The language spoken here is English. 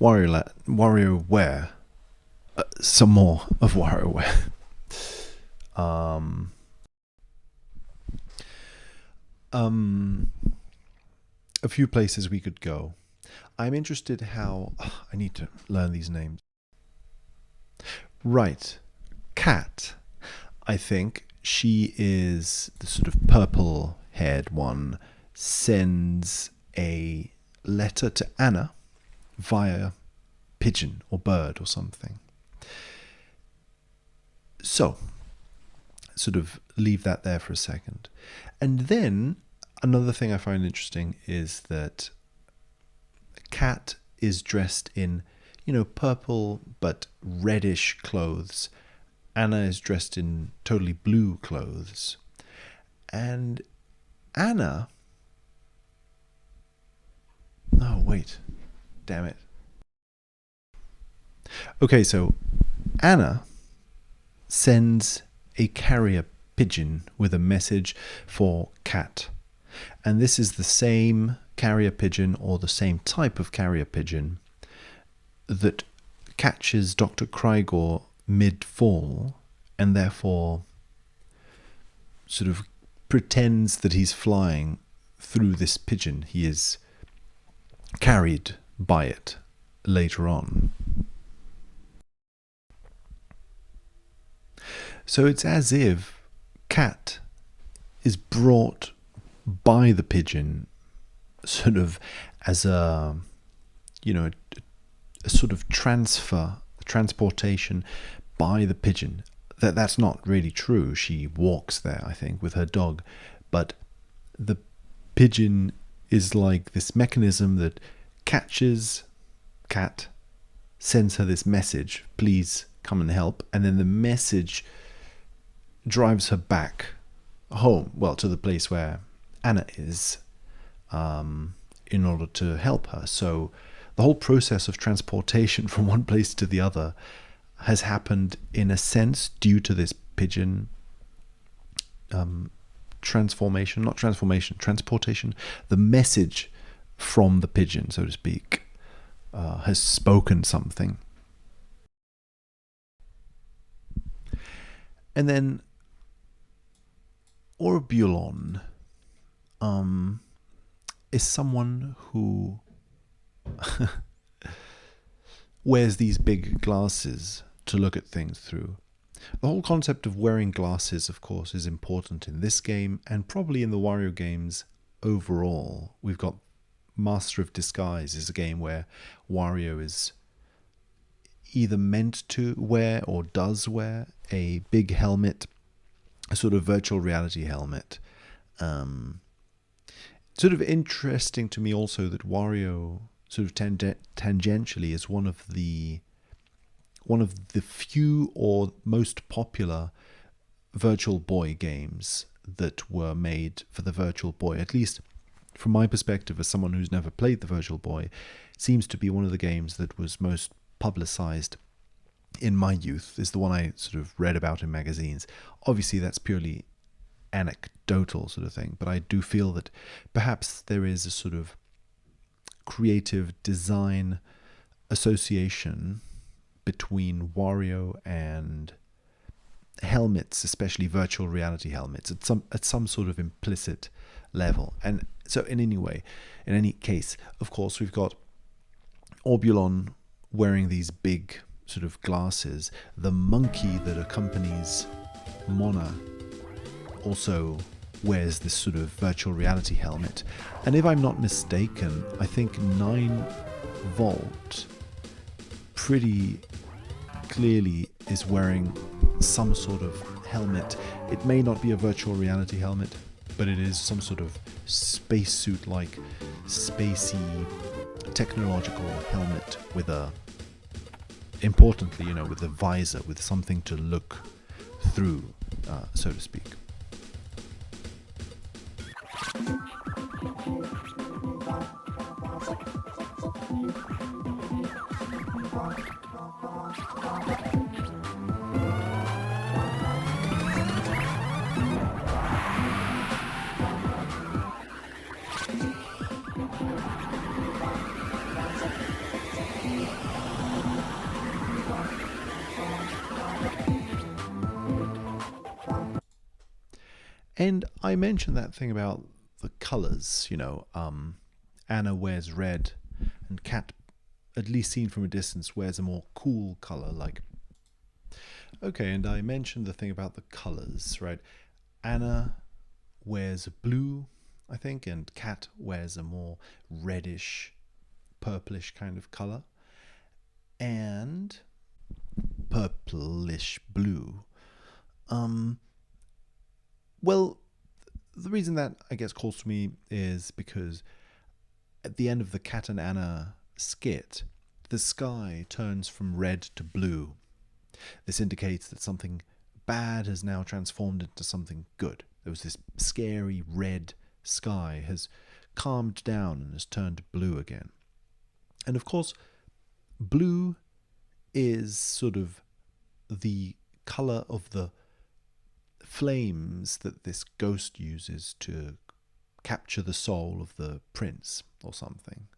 Wario Ware. Some more of Wario Ware. um, a few places we could go. I'm interested how... I need to learn these names. Right. Cat. I think she is the sort of purple-haired one. Sends a letter to Anna via pigeon or bird or something. So, sort of leave that there for a second. And then another thing I find interesting is that Cat is dressed in, purple but reddish clothes. Anna is dressed in totally blue clothes. And Anna... Oh, wait. Damn it. Okay, so Anna sends a carrier pigeon with a message for Cat. And this is the same carrier pigeon, or the same type of carrier pigeon, that catches Dr. Krygor mid-fall and therefore sort of pretends that he's flying through this pigeon. He is carried by it later on. So it's as if Cat is brought by the pigeon sort of as a sort of transportation by the pigeon. That's not really true. She walks there, I think, with her dog. But the pigeon is like this mechanism that catches Cat, sends her this message, please come and help, and then the message drives her back home, well, to the place where Anna is, in order to help her. So the whole process of transportation from one place to the other has happened, in a sense, due to this pigeon transportation. The message from the pigeon, so to speak, has spoken something. And then Orbulon is someone who wears these big glasses to look at things through. The whole concept of wearing glasses, of course, is important in this game, and probably in the Wario games overall. We've got Master of Disguise, is a game where Wario is either meant to wear or does wear a big helmet, a sort of virtual reality helmet. Sort of interesting to me also that Wario sort of tangentially is one of the few or most popular Virtual Boy games that were made for the Virtual Boy. At least from my perspective, as someone who's never played the Virtual Boy, it seems to be one of the games that was most publicized in my youth, is the one I sort of read about in magazines. Obviously, that's purely anecdotal sort of thing, but I do feel that perhaps there is a sort of creative design association between Wario and helmets, especially virtual reality helmets, at some sort of implicit level. And so in any case, of course, we've got Orbulon wearing these big sort of glasses. The monkey that accompanies Mona also wears this sort of virtual reality helmet. And if I'm not mistaken, I think 9-Volt pretty clearly is wearing some sort of helmet. It may not be a virtual reality helmet, but it is some sort of spacesuit-like, spacey, technological helmet with importantly, with a visor, with something to look through, so to speak. And I mentioned that thing about the colours, Anna wears red, and Cat, at least seen from a distance, wears a more cool colour, like. Okay, and I mentioned the thing about the colours, right? Anna wears blue, I think, and Cat wears a more reddish, purplish kind of colour. And purplish blue. Well, the reason that I guess calls to me is because at the end of the Cat and Anna skit, the sky turns from red to blue. This indicates that something bad has now transformed into something good. There was this scary red sky has calmed down and has turned blue again. And of course, blue is sort of the colour of the flames that this ghost uses to capture the soul of the prince or something.